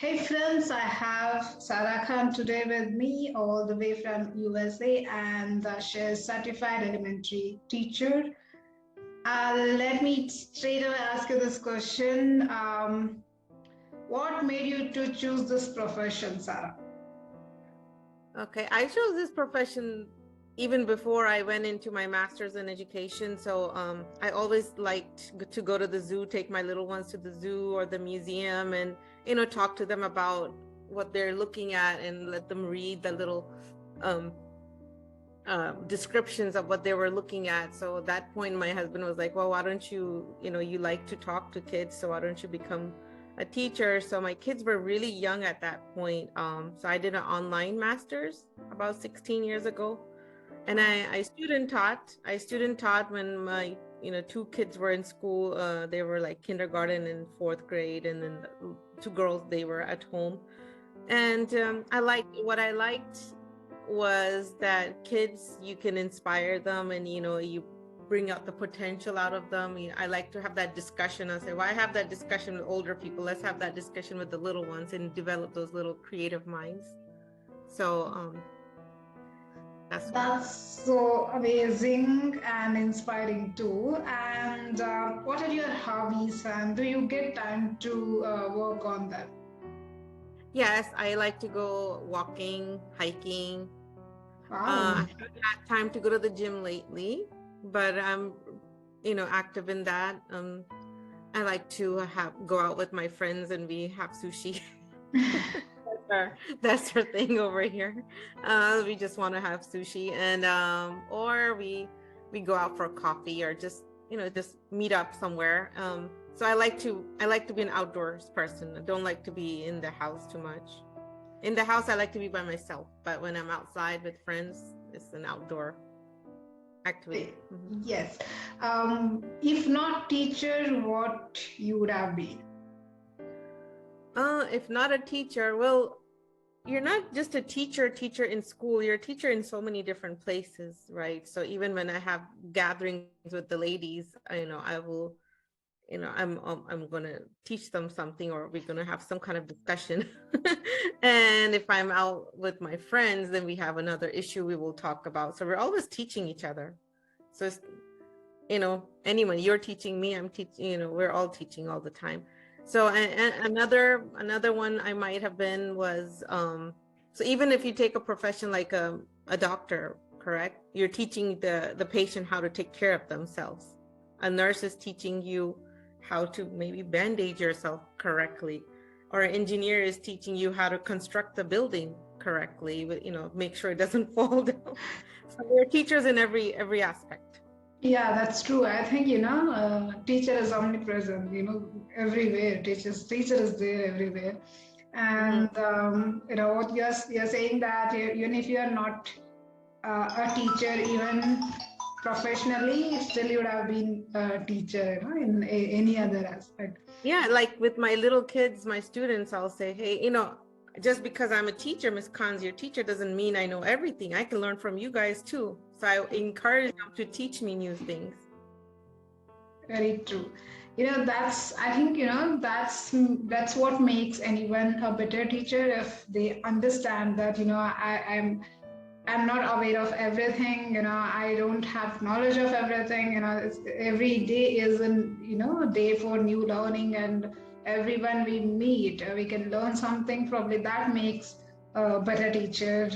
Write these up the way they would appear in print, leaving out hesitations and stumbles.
Hey friends, I have Sarah Khan today with me, all the way from USA, and she's certified elementary teacher. Let me straight away ask you this question. What made you to choose this profession, Sarah? Okay, I chose this profession even before I went into my master's in education. So I always liked to go to the zoo, take my little ones to the zoo or the museum, and talk to them about what they're looking at and let them read the little um, descriptions of what they were looking at. So at that point, my husband was like, "Well, why don't you like to talk to kids, so why don't you become a teacher?" So my kids were really young at that point. So I did an online master's about 16 years ago, and I student taught. I student taught when my two kids were in school. They were like kindergarten and fourth grade, and then the two girls, they were at home. And I liked was that kids, you can inspire them, and you bring out the potential out of them. I like to have that discussion. I say, well, I have that discussion with older people, let's have that discussion with the little ones and develop those little creative minds. So that's why. That's so amazing and inspiring too. And what are your hobbies, and do you get time to work on that? Yes, I like to go walking, hiking. I Wow. haven't had time to go to the gym lately, but I'm active in that. I like to have go out with my friends and we have sushi. That's our thing over here. We just want to have sushi, and or we go out for coffee, or just meet up somewhere. So I like to be an outdoors person. I don't like to be in the house too much. In the house, I like to be by myself, but when I'm outside with friends, it's an outdoor activity. Yes. If not teacher, what you would have been? If not a teacher, well, you're not just a teacher in school, you're a teacher in so many different places, right? So even when I have gatherings with the ladies, I will, I'm going to teach them something, or we're going to have some kind of discussion. And if I'm out with my friends, then we have another issue we will talk about. So we're always teaching each other. So it's, anyone, you're teaching me, I'm teaching, we're all teaching all the time. So and another one I might have been was so even if you take a profession like a doctor, correct, you're teaching the patient how to take care of themselves. A nurse is teaching you how to maybe bandage yourself correctly, or an engineer is teaching you how to construct the building correctly, with make sure it doesn't fall down. So we're teachers in every aspect. Yeah, that's true. I think, teacher is omnipresent, everywhere. Teacher is there everywhere. Mm-hmm. And, what you're saying that even if you're not a teacher, even professionally, still you would have been a teacher, in any other aspect. Yeah, like with my little kids, my students, I'll say, hey, just because I'm a teacher, Miss Khan's your teacher, doesn't mean I know everything. I can learn from you guys too. So I encourage them to teach me new things. Very true. I think, that's what makes anyone a better teacher if they understand that, I'm not aware of everything, I don't have knowledge of everything, every day is a day for new learning, and everyone we meet, we can learn something. Probably that makes a better teacher,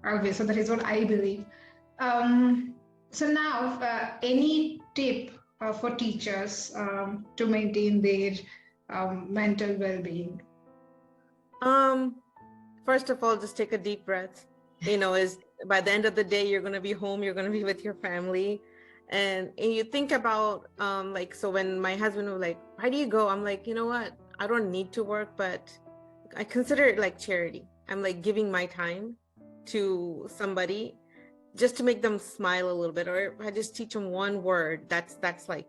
always. So that is what I believe. Um, so now, any tip for teachers to maintain their mental well-being? Um, First of all, just take a deep breath. Is by the end of the day, you're going to be home, you're going to be with your family. And you think about, like, so when my husband was like, why do you go? I'm like, you know what? I don't need to work, but I consider it like charity. I'm like giving my time to somebody just to make them smile a little bit, or if I just teach them one word, that's like,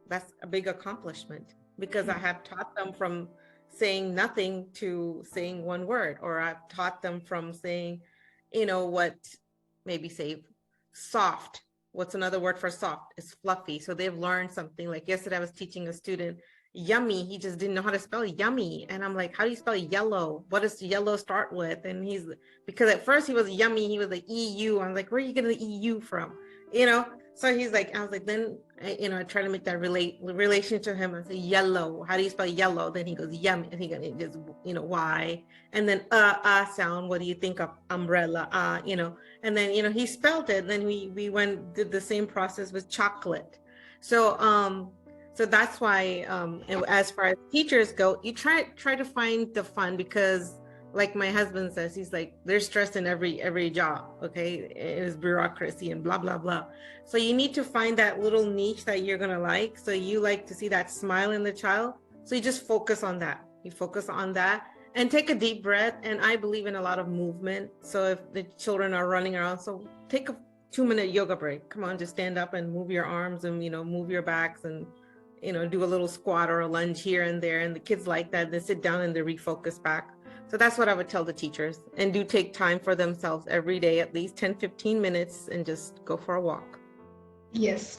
that's a big accomplishment, because I have taught them from saying nothing to saying one word, or I've taught them from saying, what, maybe say soft. What's another word for soft? Is fluffy. So they've learned something. Like yesterday I was teaching a student, yummy. He just didn't know how to spell yummy. And I'm like, how do you spell yellow? What does yellow start with? And he's, because at first he was yummy, he was like EU. I'm like, where are you getting the EU from? You know? So he's like, I was like, then, you know, I try to make that relation to him. I say, yellow. How do you spell yellow? Then he goes, yummy. I think it just, you know, why? And then, sound. What do you think of umbrella? You know, and then, you know, he spelled it. Then we did the same process with chocolate. So that's why, as far as teachers go, you try to find the fun, because like my husband says, he's like, there's stress in every job. Okay. It is bureaucracy and blah, blah, blah. So you need to find that little niche that you're going to like. So you like to see that smile in the child. So you just focus on that. You focus on that and take a deep breath. And I believe in a lot of movement. So if the children are running around, so take a 2-minute yoga break. Come on, just stand up and move your arms and, you know, move your backs and, you know, do a little squat or a lunge here and there. And the kids like that. They sit down and they refocus back. So that's what I would tell the teachers, and do take time for themselves every day, at least 10-15 minutes, and just go for a walk. Yes.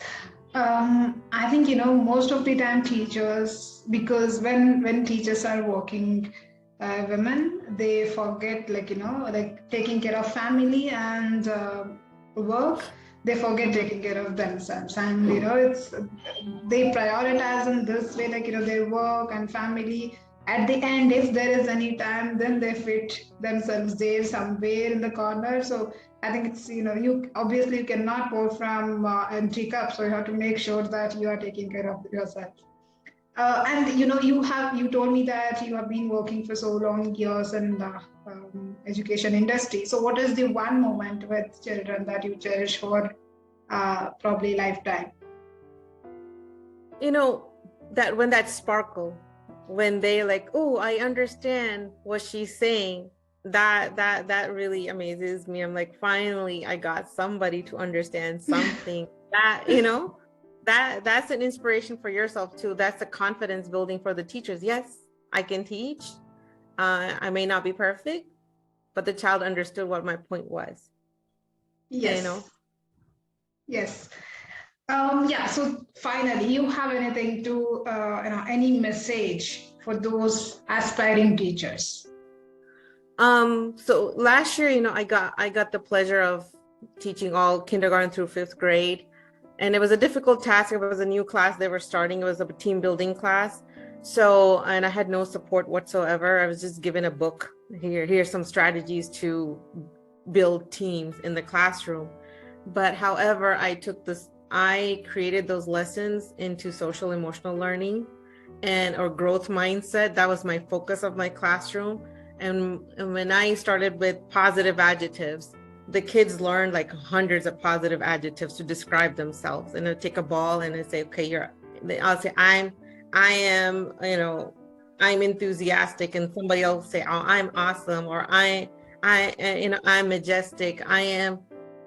I think, you know, most of the time teachers, because when teachers are working women, they forget, like, you know, like taking care of family and work, they forget taking care of themselves. And, you know, they prioritize in this way, like, you know, their work and family. At the end, if there is any time, then they fit themselves there somewhere in the corner. So I think it's, you know, you obviously you cannot pour from empty cup. So you have to make sure that you are taking care of yourself. And you know, you told me that you have been working for so long years in the education industry. So what is the one moment with children that you cherish for probably lifetime? You know, that when that sparkle, when they like, oh, I understand what she's saying, that really amazes me. I'm like, finally, I got somebody to understand something. That, you know, that's an inspiration for yourself too. That's a confidence building for the teachers. Yes, I can teach. I may not be perfect, but the child understood what my point was. Yes. You know? Yes. Yeah, so finally, you have anything to, you know, any message for those aspiring teachers? So last year, you know, I got the pleasure of teaching all kindergarten through 5th grade. And it was a difficult task. It was a new class they were starting. It was a team building class. So, and I had no support whatsoever. I was just given a book. Here's some strategies to build teams in the classroom. But however, I created those lessons into social emotional learning or growth mindset. That was my focus of my classroom. And when I started with positive adjectives, the kids learned like hundreds of positive adjectives to describe themselves. And I'd take a ball and I'd say, okay, I'll say, I am, you know, I'm enthusiastic. And somebody else say, oh, I'm awesome. Or you know, I'm majestic. I am,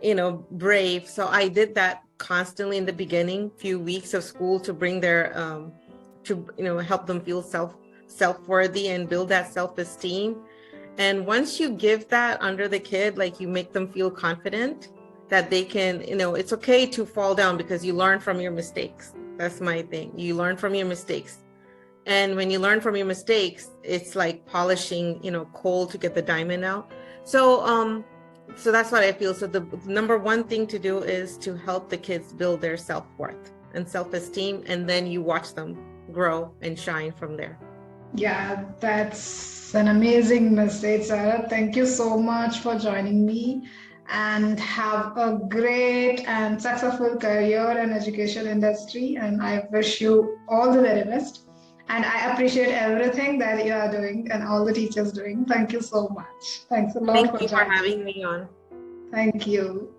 you know, brave. So I did that constantly in the beginning, few weeks of school, to bring their, to, you know, help them feel self-worthy and build that self-esteem. And once you give that under the kid, like you make them feel confident that they can, you know, it's okay to fall down because you learn from your mistakes. That's my thing. You learn from your mistakes. And when you learn from your mistakes, it's like polishing, you know, coal to get the diamond out. So, so that's what I feel. So the number one thing to do is to help the kids build their self-worth and self-esteem. And then you watch them grow and shine from there. Yeah, that's an amazing message, Sarah. Thank you so much for joining me, and have a great and successful career in education industry. And I wish you all the very best. And I appreciate everything that you are doing and all the teachers doing. Thank you so much. Thanks a lot for having me on. Thank you.